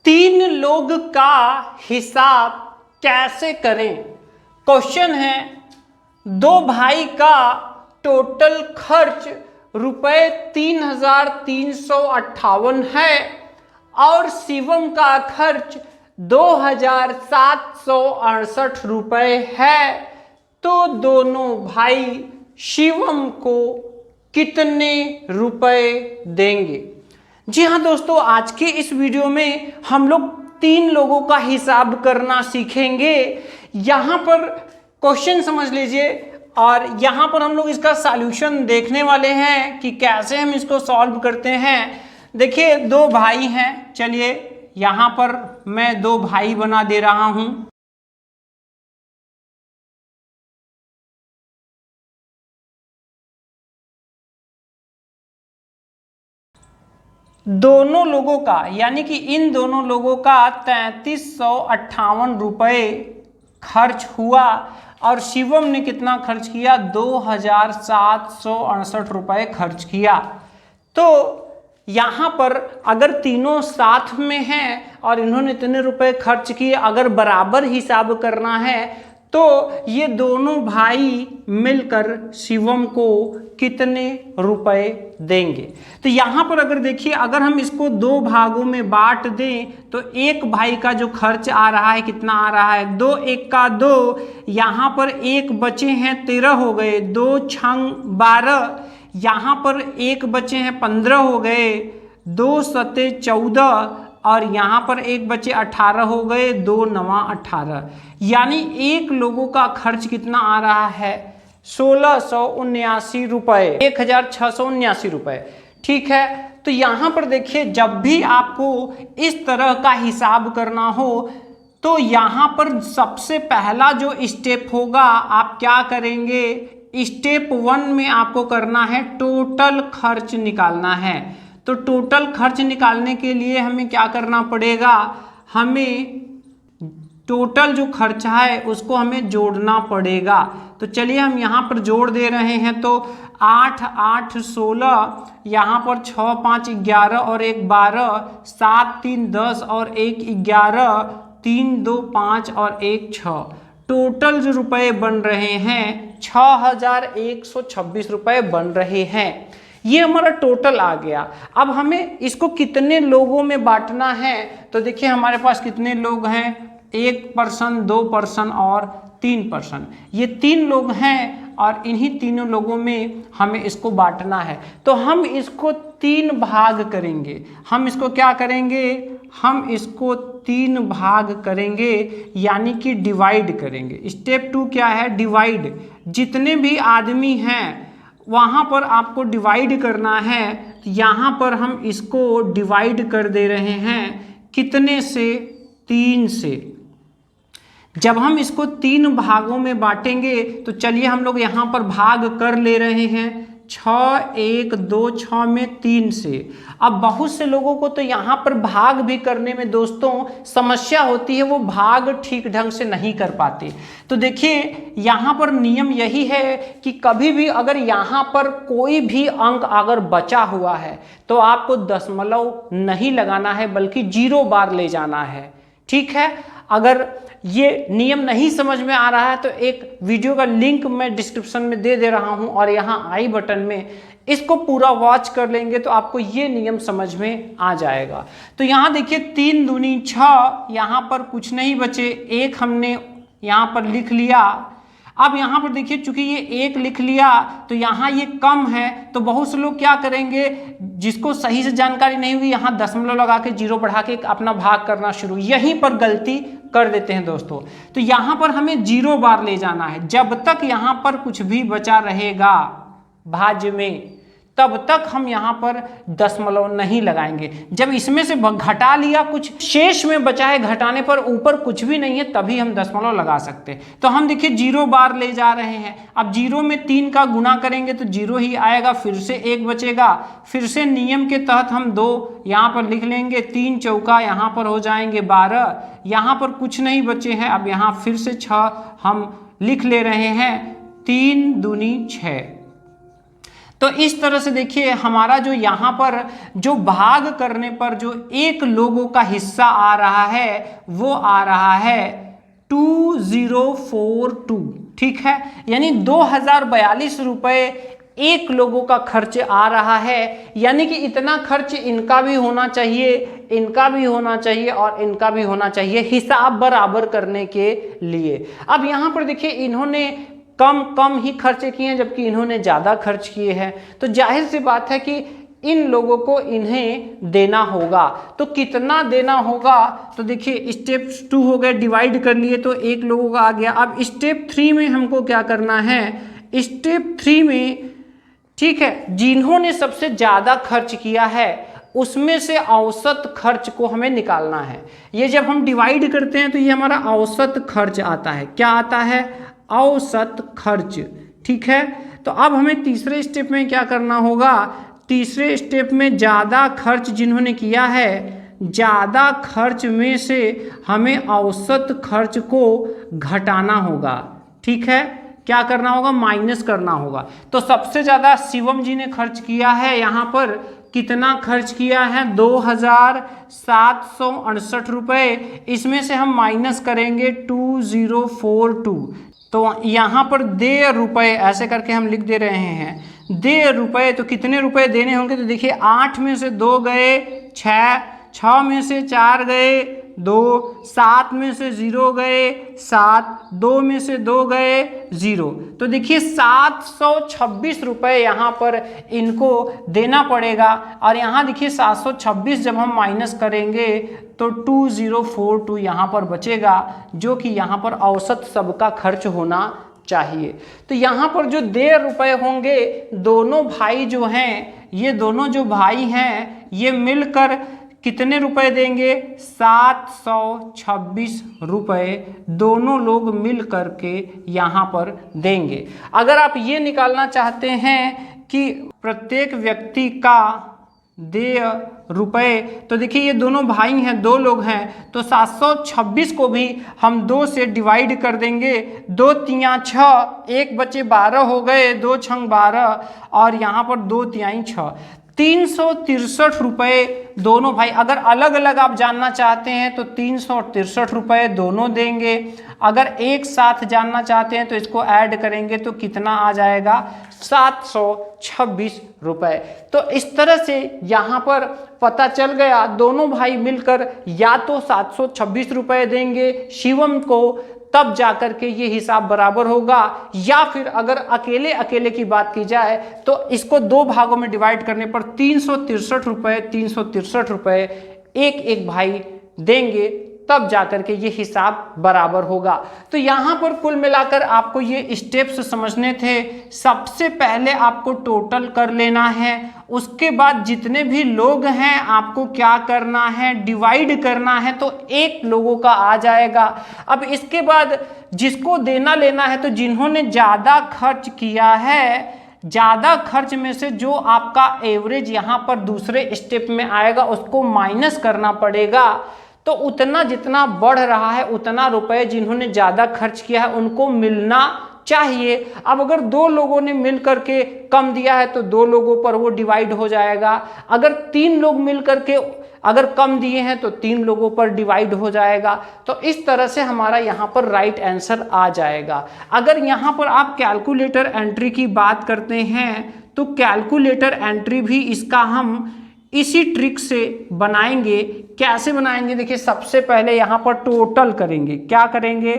तीन लोग का हिसाब कैसे करें। क्वेश्चन है, दो भाई का टोटल खर्च रुपए 3,358 है और शिवम का खर्च 2,768 रुपए है, तो दोनों भाई शिवम को कितने रुपए देंगे। जी हाँ दोस्तों, आज के इस वीडियो में हम लोग तीन लोगों का हिसाब करना सीखेंगे। यहाँ पर क्वेश्चन समझ लीजिए और यहाँ पर हम लोग इसका सॉल्यूशन देखने वाले हैं कि कैसे हम इसको सॉल्व करते हैं। देखिए, दो भाई हैं, चलिए यहाँ पर मैं दो भाई बना दे रहा हूँ। दोनों लोगों का यानी कि इन दोनों लोगों का 3,358 रुपये खर्च हुआ और शिवम ने कितना खर्च किया, 2,768 रुपये खर्च किया। तो यहाँ पर अगर तीनों साथ में हैं और इन्होंने इतने रुपए खर्च किए, अगर बराबर हिसाब करना है तो ये दोनों भाई मिलकर शिवम को कितने रुपए देंगे। तो यहाँ पर अगर देखिए, अगर हम इसको दो भागों में बांट दें तो एक भाई का जो खर्च आ रहा है कितना आ रहा है, 2 एक का 2, यहाँ पर एक बचे हैं 13 हो गए, 2 छंग 12, यहाँ पर एक बचे हैं 15 हो गए, 2 सते 14 और यहाँ पर एक बचे 18 हो गए, 2 नवा 18, यानी एक लोगों का खर्च कितना आ रहा है, 1,679 रुपये, 1,679 रुपये। ठीक है, तो यहाँ पर देखिए, जब भी आपको इस तरह का हिसाब करना हो तो यहाँ पर सबसे पहला जो स्टेप होगा, आप क्या करेंगे, स्टेप 1 में आपको करना है टोटल खर्च निकालना है। तो टोटल खर्च निकालने के लिए हमें क्या करना पड़ेगा, हमें टोटल जो खर्चा है उसको हमें जोड़ना पड़ेगा। तो चलिए हम यहाँ पर जोड़ दे रहे हैं। तो 8 8 16, यहाँ पर 6 5 11 और 1 12, 7 3 10 और 1 11, 3 2 5 और 1 6, टोटल जो रुपए बन रहे हैं 6,126 रुपए बन रहे हैं। ये हमारा टोटल आ गया। अब हमें इसको कितने लोगों में बांटना है, तो देखिए हमारे पास कितने लोग हैं, 1 पर्सन, 2 पर्सन और 3 पर्सन, ये 3 लोग हैं और इन्हीं तीनों लोगों में हमें इसको बांटना है। तो हम इसको 3 भाग करेंगे। हम इसको क्या करेंगे, हम इसको 3 भाग करेंगे यानी कि डिवाइड करेंगे। स्टेप 2 क्या है, डिवाइड। जितने भी आदमी हैं वहाँ पर आपको डिवाइड करना है। यहाँ पर हम इसको डिवाइड कर दे रहे हैं कितने से, 3 से। जब हम इसको 3 भागों में बांटेंगे तो चलिए हम लोग यहाँ पर भाग कर ले रहे हैं, 6 1 2 6 में 3 से। अब बहुत से लोगों को तो यहाँ पर भाग भी करने में दोस्तों समस्या होती है, वो भाग ठीक ढंग से नहीं कर पाते। तो देखिए यहाँ पर नियम यही है कि कभी भी अगर यहाँ पर कोई भी अंक अगर बचा हुआ है तो आपको दशमलव नहीं लगाना है बल्कि 0 बार ले जाना है। ठीक है, अगर ये नियम नहीं समझ में आ रहा है तो एक वीडियो का लिंक मैं डिस्क्रिप्शन में दे रहा हूं और यहाँ आई बटन में इसको पूरा वॉच कर लेंगे तो आपको ये नियम समझ में आ जाएगा। तो यहाँ देखिए 3 दूनी 6, यहाँ पर कुछ नहीं बचे, 1 हमने यहाँ पर लिख लिया। अब यहाँ पर देखिए चूंकि ये 1 लिख लिया तो यहाँ ये कम है, तो बहुत से लोग क्या करेंगे, जिसको सही से जानकारी नहीं हुई, यहाँ दशमलव लगा के 0 बढ़ा के अपना भाग करना शुरू, यहीं पर गलती कर देते हैं दोस्तों। तो यहाँ पर हमें 0 बार ले जाना है। जब तक यहाँ पर कुछ भी बचा रहेगा भाज्य में तब तक हम यहाँ पर दशमलव नहीं लगाएंगे। जब इसमें से घटा लिया, कुछ शेष में बचा है, घटाने पर ऊपर कुछ भी नहीं है, तभी हम दशमलव लगा सकते हैं। तो हम देखिए 0 बार ले जा रहे हैं। अब 0 में 3 का गुना करेंगे तो 0 ही आएगा, फिर से 1 बचेगा, फिर से नियम के तहत हम 2 यहाँ पर लिख लेंगे, 3 चौका यहाँ पर हो जाएंगे 12, यहाँ पर कुछ नहीं बचे हैं। अब यहाँ फिर से 6 हम लिख ले रहे हैं, 3 दूनी 6। तो इस तरह से देखिए हमारा जो यहाँ पर जो भाग करने पर जो एक लोगों का हिस्सा आ रहा है वो आ रहा है 2042, ठीक है, यानी 2042 रुपए एक लोगों का खर्च आ रहा है, यानी कि इतना खर्च इनका भी होना चाहिए, इनका भी होना चाहिए और इनका भी होना चाहिए हिसाब बराबर करने के लिए। अब यहाँ पर देखिए इन्होंने कम ही खर्चे किए हैं जबकि इन्होंने ज़्यादा खर्च किए हैं, तो जाहिर सी बात है कि इन लोगों को इन्हें देना होगा। तो कितना देना होगा, तो देखिए स्टेप 2 हो गए, डिवाइड कर लिए तो एक लोगों का आ गया। अब स्टेप 3 में हमको क्या करना है, स्टेप 3 में ठीक है जिन्होंने सबसे ज़्यादा खर्च किया है उसमें से औसत खर्च को हमें निकालना है। ये जब हम डिवाइड करते हैं तो ये हमारा औसत खर्च आता है, क्या आता है, औसत खर्च, ठीक है। तो अब हमें तीसरे स्टेप में क्या करना होगा, तीसरे स्टेप में ज़्यादा खर्च जिन्होंने किया है, ज़्यादा खर्च में से हमें औसत खर्च को घटाना होगा, ठीक है, क्या करना होगा, माइनस करना होगा। तो सबसे ज़्यादा शिवम जी ने खर्च किया है, यहाँ पर कितना खर्च किया है, 2768 रुपये, इसमें से हम माइनस करेंगे 2042, तो यहाँ पर दे रुपए ऐसे करके हम लिख दे रहे हैं, दे रुपए। तो कितने रुपए देने होंगे, तो देखिए 8 में से 2 गए 6 में से 4 गए 2, 7 में से 0 गए 7, 2 में से 2 गए 0, तो देखिए 726 रुपये यहाँ पर इनको देना पड़ेगा। और यहाँ देखिए 726 जब हम माइनस करेंगे तो 2042 यहाँ पर बचेगा, जो कि यहाँ पर औसत सबका खर्च होना चाहिए। तो यहाँ पर जो देय रुपए होंगे, दोनों भाई जो हैं, ये दोनों जो भाई हैं ये मिलकर कितने रुपए देंगे, 726 रुपए दोनों लोग मिल करके यहाँ पर देंगे। अगर आप ये निकालना चाहते हैं कि प्रत्येक व्यक्ति का देय रुपए, तो देखिए ये दोनों भाई हैं, 2 लोग हैं, तो 726 को भी हम 2 से डिवाइड कर देंगे, 2 तिया 6, 1 बचे 12 हो गए, 2 छंग 12 और यहाँ पर 2 तिहाई 6, 363 रुपये दोनों भाई। अगर अलग अलग आप जानना चाहते हैं तो 363 रुपये दोनों देंगे, अगर एक साथ जानना चाहते हैं तो इसको ऐड करेंगे तो कितना आ जाएगा, 726 रुपये। तो इस तरह से यहाँ पर पता चल गया दोनों भाई मिलकर या तो 726 रुपये देंगे शिवम को, तब जाकर के ये हिसाब बराबर होगा, या फिर अगर अकेले अकेले की बात की जाए तो इसको 2 भागों में डिवाइड करने पर 363 रुपये एक भाई देंगे, तब जाकर के ये हिसाब बराबर होगा। तो यहाँ पर कुल मिलाकर आपको ये स्टेप्स समझने थे। सबसे पहले आपको टोटल कर लेना है, उसके बाद जितने भी लोग हैं आपको क्या करना है, डिवाइड करना है, तो एक लोगों का आ जाएगा। अब इसके बाद जिसको देना लेना है, तो जिन्होंने ज़्यादा खर्च किया है, ज़्यादा खर्च में से जो आपका एवरेज यहाँ पर दूसरे स्टेप में आएगा उसको माइनस करना पड़ेगा। तो उतना जितना बढ़ रहा है उतना रुपए जिन्होंने ज़्यादा खर्च किया है उनको मिलना चाहिए। अब अगर 2 लोगों ने मिल करके कम दिया है तो 2 लोगों पर वो डिवाइड हो जाएगा, अगर 3 लोग मिल करके अगर कम दिए हैं तो 3 लोगों पर डिवाइड हो जाएगा। तो इस तरह से हमारा यहाँ पर राइट आंसर आ जाएगा। अगर यहाँ पर आप कैलकुलेटर एंट्री की बात करते हैं तो कैलकुलेटर एंट्री भी इसका हम इसी ट्रिक से बनाएंगे। कैसे बनाएंगे, देखिए सबसे पहले यहाँ पर टोटल करेंगे, क्या करेंगे,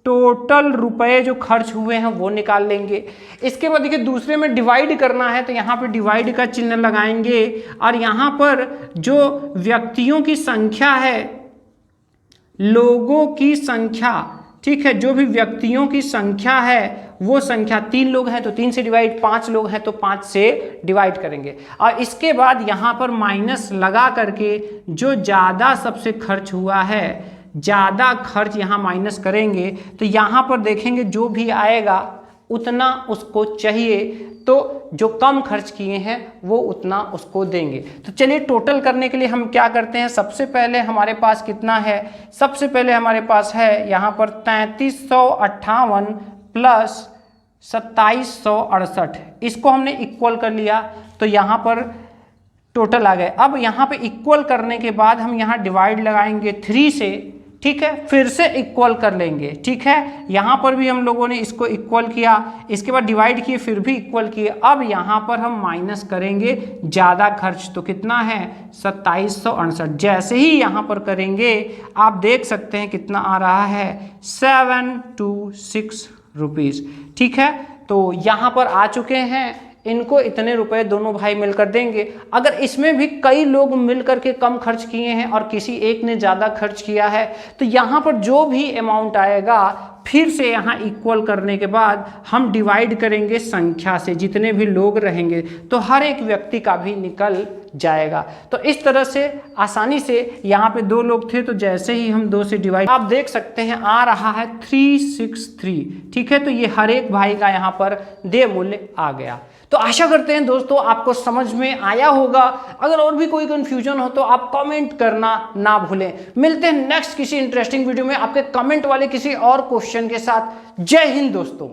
टोटल रुपए जो खर्च हुए हैं वो निकाल लेंगे। इसके बाद देखिए दूसरे में डिवाइड करना है तो यहाँ पर डिवाइड का चिन्ह लगाएंगे और यहाँ पर जो व्यक्तियों की संख्या है, लोगों की संख्या, ठीक है, जो भी व्यक्तियों की संख्या है वो संख्या 3 लोग हैं तो 3 से डिवाइड, 5 लोग हैं तो 5 से डिवाइड करेंगे। और इसके बाद यहाँ पर माइनस लगा करके जो ज़्यादा सबसे खर्च हुआ है, ज़्यादा खर्च यहाँ माइनस करेंगे तो यहाँ पर देखेंगे जो भी आएगा उतना उसको चाहिए, तो जो कम खर्च किए हैं वो उतना उसको देंगे। तो चलिए टोटल करने के लिए हम क्या करते हैं, सबसे पहले हमारे पास कितना है, सबसे पहले हमारे पास है यहाँ पर 3358 प्लस 2768, इसको हमने इक्वल कर लिया तो यहाँ पर टोटल आ गए। अब यहाँ पे इक्वल करने के बाद हम यहाँ डिवाइड लगाएंगे 3 से, ठीक है, फिर से इक्वल कर लेंगे, ठीक है। यहाँ पर भी हम लोगों ने इसको इक्वल किया, इसके बाद डिवाइड किए, फिर भी इक्वल किए। अब यहाँ पर हम माइनस करेंगे ज़्यादा खर्च, तो कितना है 2768। जैसे ही यहाँ पर करेंगे आप देख सकते हैं कितना आ रहा है 726 रुपीज़, ठीक है। तो यहाँ पर आ चुके हैं, इनको इतने रुपए दोनों भाई मिलकर देंगे। अगर इसमें भी कई लोग मिलकर के कम खर्च किए हैं और किसी एक ने ज़्यादा खर्च किया है तो यहाँ पर जो भी अमाउंट आएगा फिर से यहाँ इक्वल करने के बाद हम डिवाइड करेंगे संख्या से, जितने भी लोग रहेंगे तो हर एक व्यक्ति का भी निकल जाएगा। तो इस तरह से आसानी से यहाँ पे 2 लोग थे तो जैसे ही हम 2 से डिवाइड, आप देख सकते हैं आ रहा है 363, ठीक है। तो ये हर एक भाई का यहाँ पर देय मूल्य आ गया। तो आशा करते हैं दोस्तों आपको समझ में आया होगा। अगर और भी कोई कंफ्यूजन हो तो आप कमेंट करना ना भूलें। मिलते हैं नेक्स्ट किसी इंटरेस्टिंग वीडियो में आपके कमेंट वाले किसी और क्वेश्चन के साथ। जय हिंद दोस्तों।